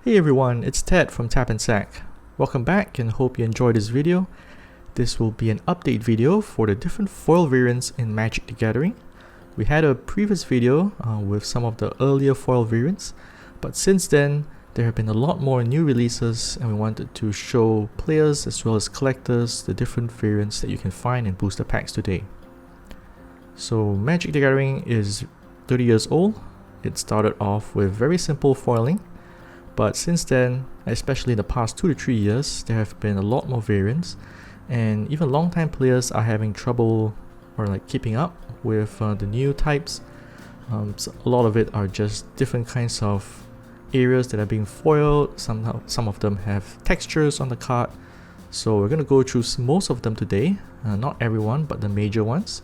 Hey everyone, it's Ted from Tap Sac. Welcome back and hope you enjoyed this video. This will be an update video for the different foil variants in Magic the Gathering. We had a previous video with some of the earlier foil variants, but since then there have been a lot more new releases and we wanted to show players as well as collectors the different variants that you can find in booster packs today. So Magic the Gathering is 30 years old. It started off with very simple foiling, but since then, especially in the past 2 to 3 years, there have been a lot more variants, and even long-time players are having trouble or keeping up with the new types. So a lot of it are just different kinds of areas that are being foiled. Some of them have textures on the card, so we're going to go through most of them today, not everyone but the major ones.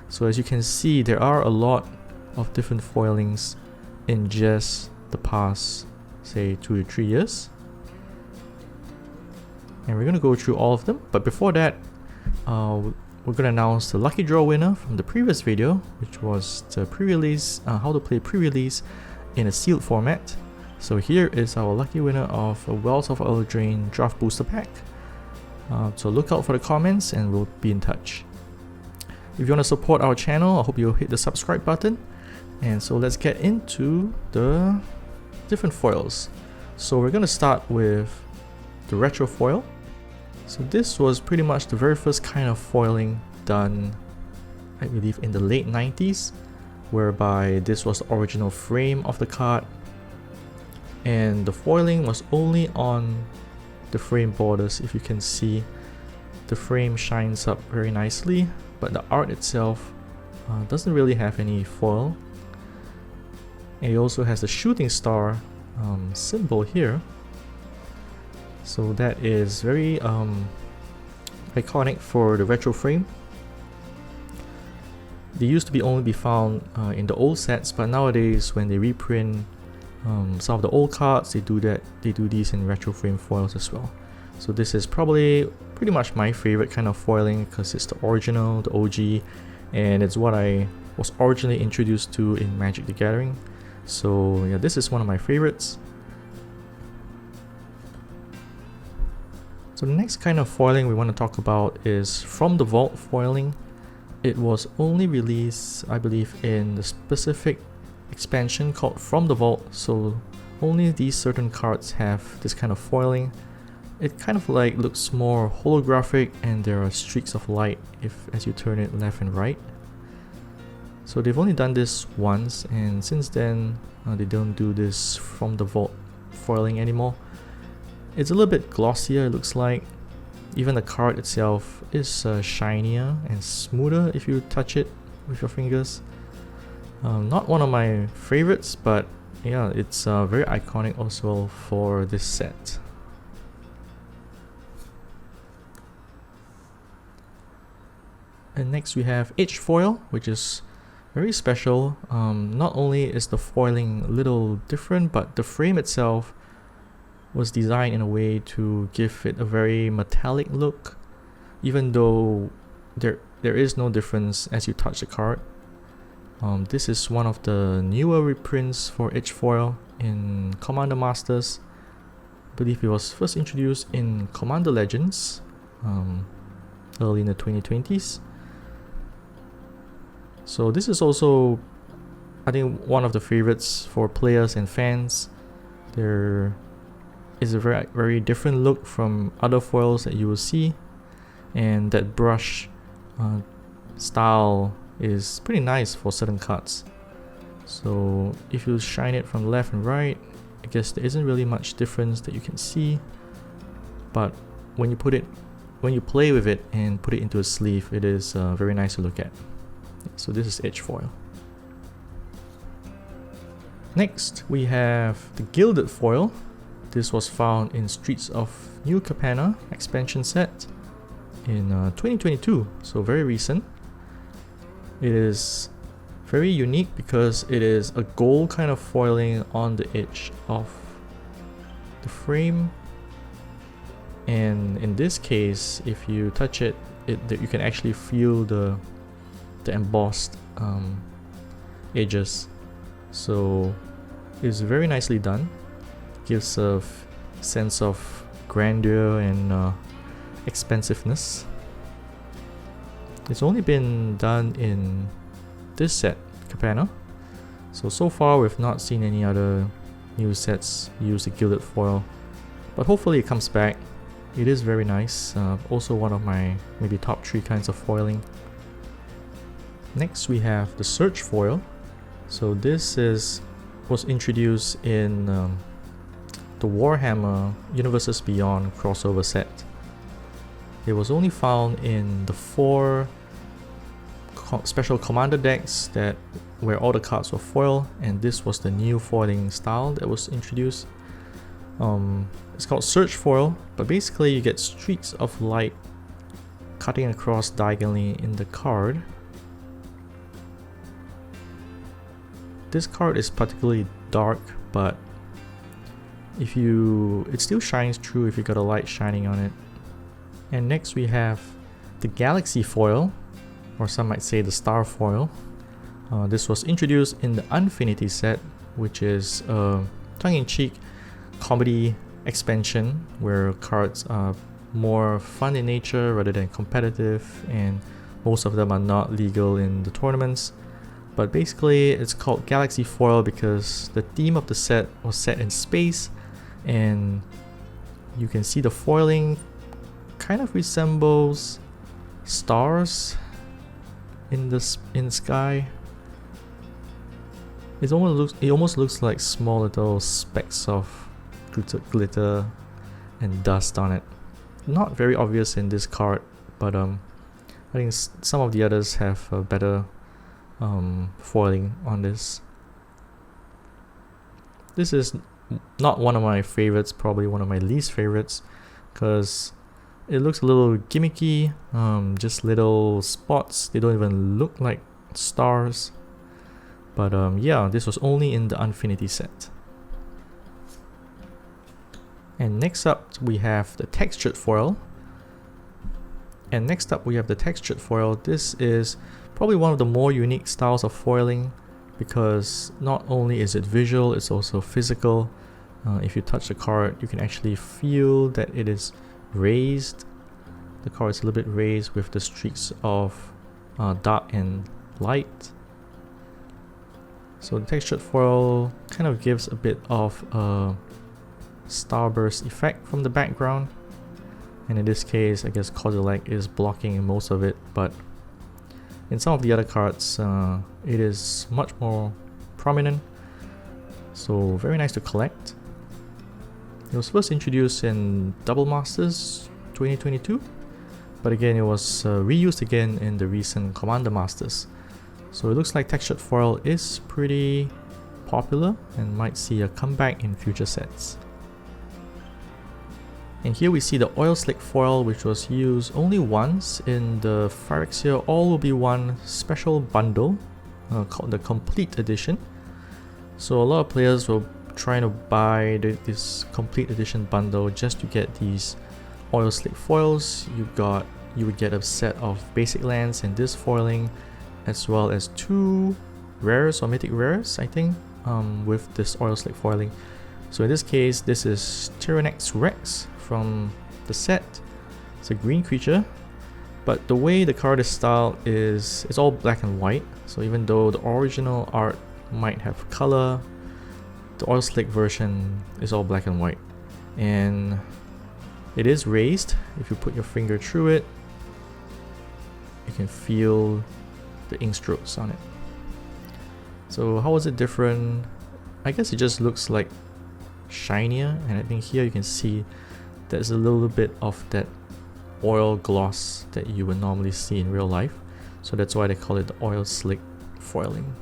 So as you can see, there are a lot of different foilings in just the past, say, 2 to 3 years, and we're going to go through all of them. But before that, we're going to announce the lucky draw winner from the previous video, which was the pre-release, how to play pre-release in a sealed format. So here is our lucky winner of a Wells of Eldraine Draft Booster Pack. So look out for the comments and we'll be in touch. If you want to support our channel, I hope you'll hit the subscribe button. And so let's get into the different foils. So we're going to start with the retro foil. So this was pretty much the very first kind of foiling done, I believe, in the late 90s, whereby this was the original frame of the card, and the foiling was only on the frame borders. If you can see, the frame shines up very nicely, but the art itself doesn't really have any foil. And it also has the shooting star symbol here, so that is very iconic for the retro frame. They used to be only found in the old sets, but nowadays when they reprint some of the old cards, they do these in retro frame foils as well. So this is probably pretty much my favorite kind of foiling because it's the original, the OG, and it's what I was originally introduced to in Magic the Gathering. So yeah, this is one of my favorites. So the next kind of foiling we want to talk about is from the vault foiling. It was only released, I believe, in the specific expansion called From the Vault, so only these certain cards have this kind of foiling. It kind of looks more holographic, and there are streaks of light as you turn it left and right. So they've only done this once, and since then they don't do this From the Vault foiling anymore. It's a little bit glossier, it looks like. Even the card itself is shinier and smoother if you touch it with your fingers. Not one of my favorites, but yeah, it's very iconic also for this set. And next we have Etch Foil, which is very special. Not only is the foiling a little different, but the frame itself was designed in a way to give it a very metallic look, even though there is no difference as you touch the card. This is one of the newer reprints for Etch Foil in Commander Masters. I believe it was first introduced in Commander Legends early in the 2020s. So this is also, I think, one of the favorites for players and fans. There is a very different look from other foils that you will see, and that brush style is pretty nice for certain cards. So if you shine it from left and right, I guess there isn't really much difference that you can see, but when you play with it and put it into a sleeve, it is very nice to look at. So this is Etch Foil. Next we have the Gilded Foil. This was found in Streets of New Capenna expansion set in 2022, so very recent. It is very unique because it is a gold kind of foiling on the edge of the frame, and in this case, if you touch it, you can actually feel the embossed edges. So it's very nicely done. gives a sense of grandeur and expensiveness. It's only been done in this set, Cabana. So far we've not seen any other new sets use the Gilded Foil, but hopefully it comes back. It is very nice, also one of my maybe top 3 kinds of foiling. Next we have the Search Foil. So this was introduced in the Warhammer Universes Beyond crossover set. It was only found in the 4 special commander decks where all the cards were foil, and this was the new foiling style that was introduced. It's called Search Foil, but basically you get streaks of light cutting across diagonally in the card. This card is particularly dark, but it still shines through if you got a light shining on it. And next we have the Galaxy Foil, or some might say the Star Foil. This was introduced in the Infinity set, which is a tongue-in-cheek comedy expansion where cards are more fun in nature rather than competitive, and most of them are not legal in the tournaments. But basically it's called Galaxy Foil because the theme of the set was set in space, and you can see the foiling kind of resembles stars in the sky. It almost looks like small little specks of glitter and dust on it. Not very obvious in this card, but I think some of the others have a better foiling on this. This is not one of my favorites, probably one of my least favorites, because it looks a little gimmicky, just little spots. They don't even look like stars. But yeah, this was only in the Infinity set. And next up we have the Textured Foil. This is probably one of the more unique styles of foiling, because not only is it visual, it's also physical. If you touch the card, you can actually feel that it is raised. The card is a little bit raised with the streaks of dark and light. So the Textured Foil kind of gives a bit of a starburst effect from the background, and in this case I guess Kozilek is blocking most of it, but in some of the other cards it is much more prominent, so very nice to collect. It was first introduced in Double Masters 2022, but again it was reused again in the recent Commander Masters. So it looks like Textured Foil is pretty popular and might see a comeback in future sets. And here we see the Oil Slick Foil, which was used only once in the Phyrexia All Will Be One special bundle called the Complete Edition. So a lot of players were trying to buy this Complete Edition bundle just to get these Oil Slick Foils. You would get a set of basic lands and this foiling, as well as 2 rares or mythic rares, I think, with this Oil Slick foiling. So in this case, this is Tyrannex Rex from the set. It's a green creature, but the way the card is styled is it's all black and white. So even though the original art might have color, the Oil Slick version is all black and white. And it is raised. If you put your finger through it, you can feel the ink strokes on it. So how is it different? I guess it just looks like shinier, and I think here you can see there's a little bit of that oil gloss that you would normally see in real life, so that's why they call it the Oil Slick foiling.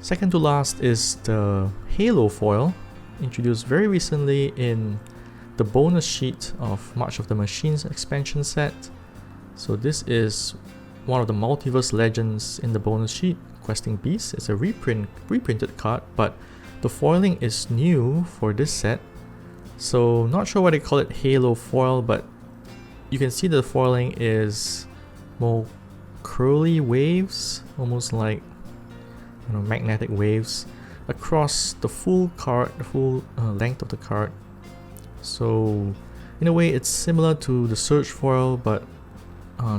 Second to last is the Halo Foil, introduced very recently in the bonus sheet of March of the Machines expansion set. So this is one of the Multiverse Legends in the bonus sheet, Questing Beast. It's a reprinted card, but the foiling is new for this set. So not sure why they call it Halo Foil, but you can see the foiling is more curly waves, almost like magnetic waves, across the full card, the full length of the card. So in a way it's similar to the Surge Foil, but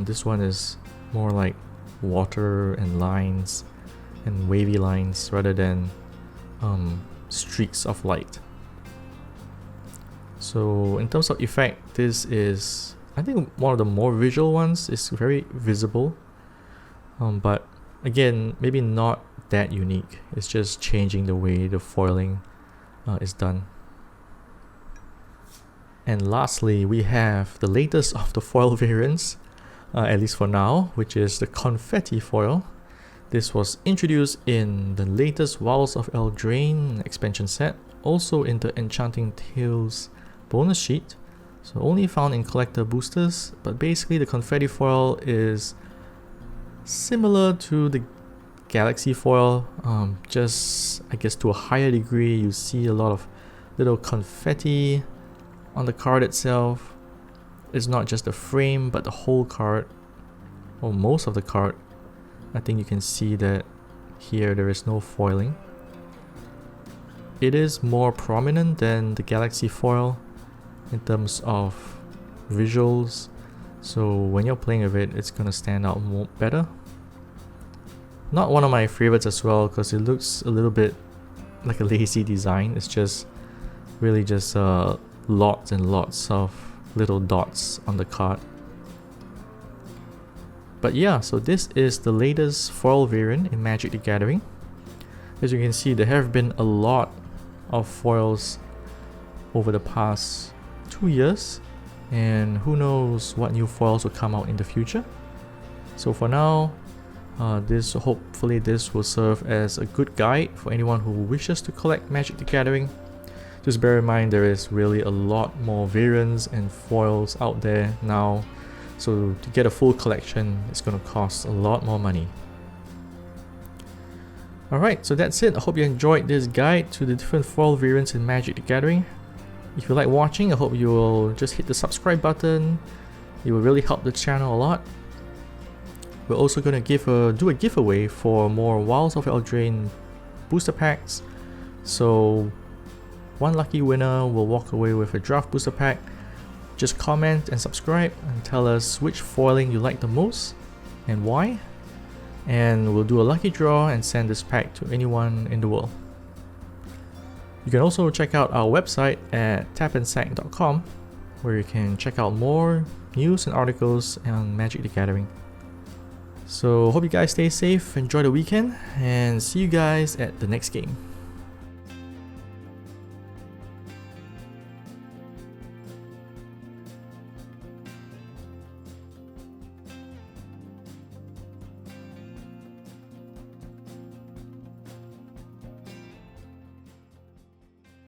this one is more like water and lines and wavy lines rather than streaks of light. So in terms of effect, this is, I think, one of the more visual ones. It's very visible, but again, maybe not that unique. It's just changing the way the foiling is done. And lastly, we have the latest of the foil variants, at least for now, which is the Confetti Foil. This was introduced in the latest Vials of Eldraine expansion set, also in the Enchanting Tales bonus sheet, so only found in collector boosters. But basically the Confetti Foil is similar to the Galaxy Foil, just I guess to a higher degree. You see a lot of little confetti on the card itself. It's not just the frame but the whole card, or most of the card. I think you can see that here there is no foiling. It is more prominent than the Galaxy Foil in terms of visuals, so when you're playing with it, it's gonna stand out more better. Not one of my favorites as well, because it looks a little bit like a lazy design. It's just really just lots and lots of little dots on the card. But yeah, so this is the latest foil variant in Magic the Gathering. As you can see, there have been a lot of foils over the past 2 years, and who knows what new foils will come out in the future. So for now, hopefully this will serve as a good guide for anyone who wishes to collect Magic the Gathering. Just bear in mind there is really a lot more variants and foils out there now, so to get a full collection it's going to cost a lot more money. Alright, so that's it. I hope you enjoyed this guide to the different foil variants in Magic the Gathering. If you like watching, I hope you will just hit the subscribe button. It will really help the channel a lot. We're also going to do a giveaway for more Vials of Eldraine booster packs. So one lucky winner will walk away with a draft booster pack. Just comment and subscribe and tell us which foiling you like the most and why. And we'll do a lucky draw and send this pack to anyone in the world. You can also check out our website at tapandsac.com, where you can check out more news and articles on Magic the Gathering. So hope you guys stay safe, enjoy the weekend, and see you guys at the next game.